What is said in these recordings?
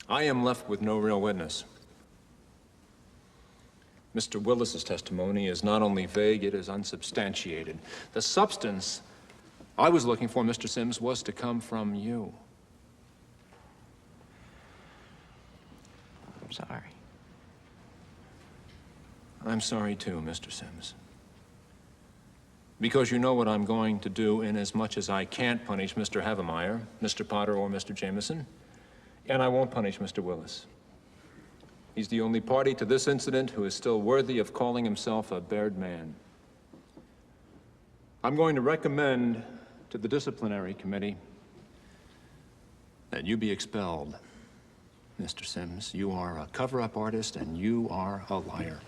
I am left with no real witness. Mr. Willis's testimony is not only vague, it is unsubstantiated. The substance I was looking for, Mr. Sims, was to come from you. I'm sorry. I'm sorry too, Mr. Sims. Because you know what I'm going to do inasmuch as I can't punish Mr. Havemeyer, Mr. Potter, or Mr. Jameson, and I won't punish Mr. Willis. He's the only party to this incident who is still worthy of calling himself a bared man. I'm going to recommend to the disciplinary committee that you be expelled. Mr. Sims, you are a cover-up artist and you are a liar.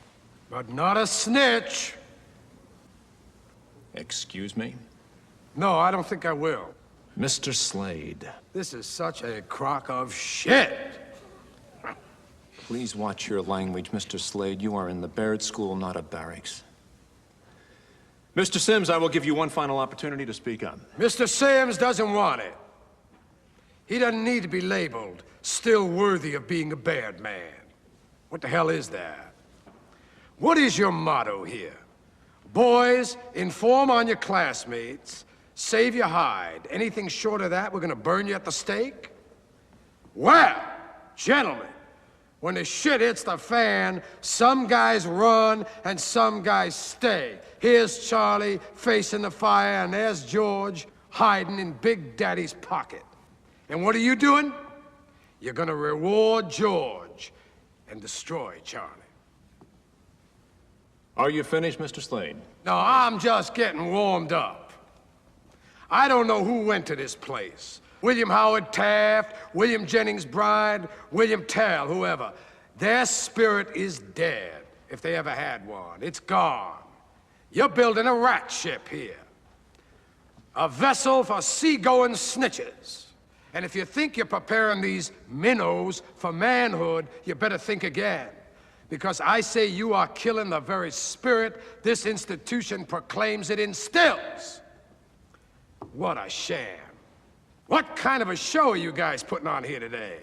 But not a snitch. Excuse me? No, I don't think I will. Mr. Slade. This is such a crock of shit. Please watch your language, Mr. Slade. You are in the Baird School, not a barracks. Mr. Sims, I will give you one final opportunity to speak up. Mr. Sims doesn't want it. He doesn't need to be labeled still worthy of being a bared man. What the hell is that? What is your motto here? Boys, inform on your classmates, save your hide. Anything short of that, we're gonna burn you at the stake? Well, gentlemen, when the shit hits the fan, some guys run and some guys stay. Here's Charlie facing the fire, and there's George hiding in Big Daddy's pocket. And what are you doing? You're gonna reward George and destroy Charlie. Are you finished, Mr. Slade? No, I'm just getting warmed up. I don't know who went to this place. William Howard Taft, William Jennings Bryan, William Tell, whoever. Their spirit is dead, if they ever had one. It's gone. You're building a rat ship here. A vessel for seagoing snitches. And if you think you're preparing these minnows for manhood, you better think again. Because I say you are killing the very spirit this institution proclaims it instills. What a sham. What kind of a show are you guys putting on here today?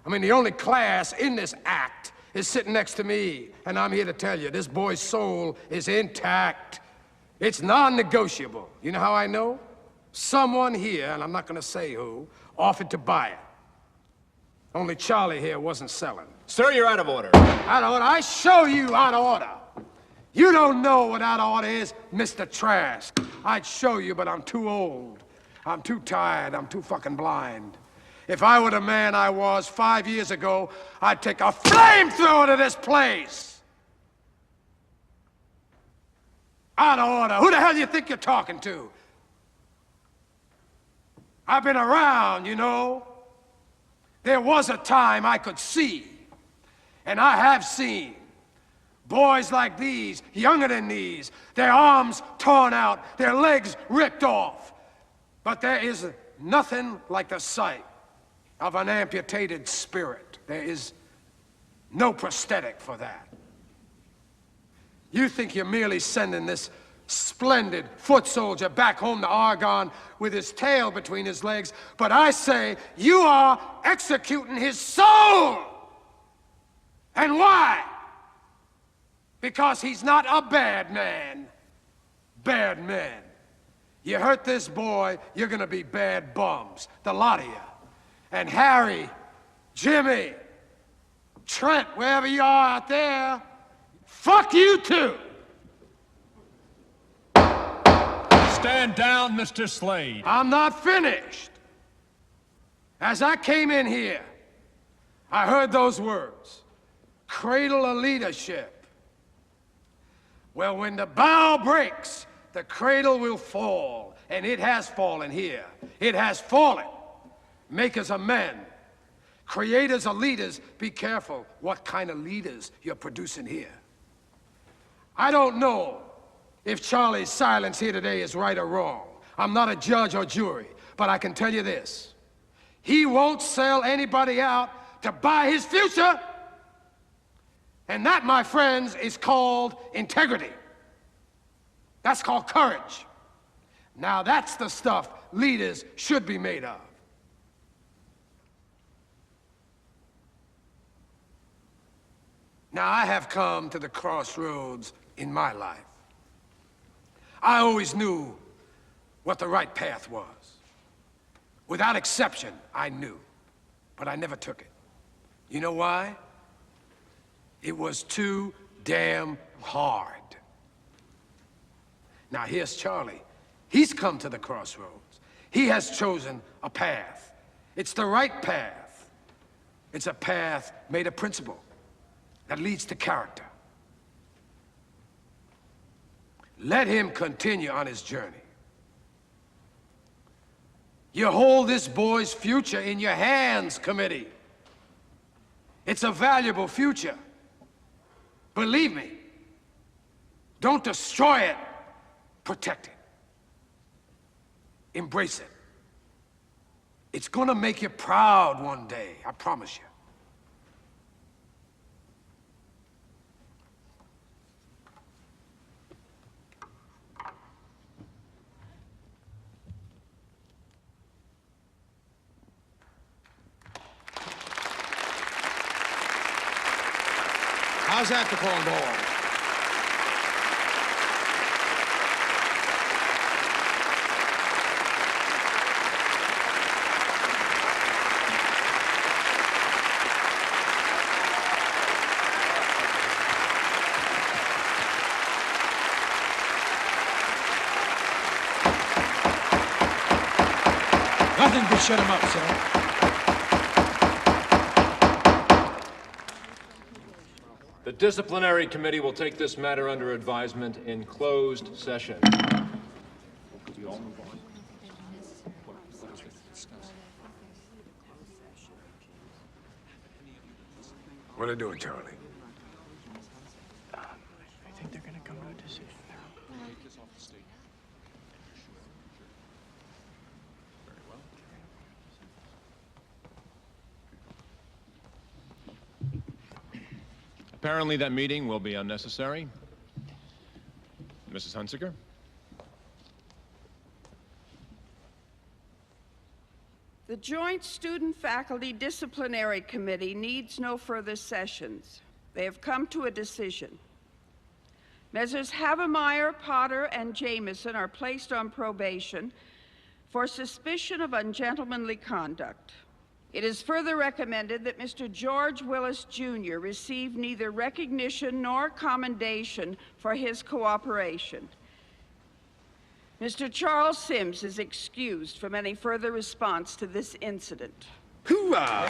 I mean, the only class in this act is sitting next to me, and I'm here to tell you, this boy's soul is intact. It's non-negotiable. You know how I know? Someone here, and I'm not gonna say who, offered to buy it. Only Charlie here wasn't selling. Sir, you're out of order. Out of order? I show you out of order. You don't know what out of order is, Mr. Trask. I'd show you, but I'm too old. I'm too tired. I'm too fucking blind. If I were the man I was 5 years ago, I'd take a flamethrower to this place. Out of order. Who the hell do you think you're talking to? I've been around, you know. There was a time I could see, and I have seen, boys like these, younger than these, their arms torn out, their legs ripped off. But there is nothing like the sight of an amputated spirit. There is no prosthetic for that. You think you're merely sending this splendid foot soldier back home to Argonne with his tail between his legs, but I say you are executing his soul. And why? Because he's not a bad man. Bad men. You hurt this boy, you're gonna be bad bums, the lot of you. And Harry, Jimmy, Trent, wherever you are out there, fuck you too. Stand down, Mr. Slade. I'm not finished. As I came in here, I heard those words, cradle of leadership. Well, when the bow breaks, the cradle will fall, and it has fallen here. It has fallen. Makers of men, creators of leaders, be careful what kind of leaders you're producing here. I don't know if Charlie's silence here today is right or wrong. I'm not a judge or jury, but I can tell you this. He won't sell anybody out to buy his future. And that, my friends, is called integrity. That's called courage. Now that's the stuff leaders should be made of. Now, I have come to the crossroads in my life. I always knew what the right path was. Without exception, I knew, but I never took it. You know why? It was too damn hard. Now, here's Charlie. He's come to the crossroads. He has chosen a path. It's the right path. It's a path made of principle that leads to character. Let him continue on his journey. You hold this boy's future in your hands, committee. It's a valuable future. Believe me, don't destroy it, protect it. Embrace it. It's gonna make you proud one day, I promise you. How's that for cornball? Nothing but shut him up, sir. The disciplinary committee will take this matter under advisement in closed session. What are they doing, Charlie? I think they're gonna come to a decision now. Apparently that meeting will be unnecessary. Mrs. Hunziker? The Joint Student-Faculty Disciplinary Committee needs no further sessions. They have come to a decision. Messrs. Havemeyer, Potter, and Jameson are placed on probation for suspicion of ungentlemanly conduct. It is further recommended that Mr. George Willis, Jr. receive neither recognition nor commendation for his cooperation. Mr. Charles Sims is excused from any further response to this incident. Hoorah!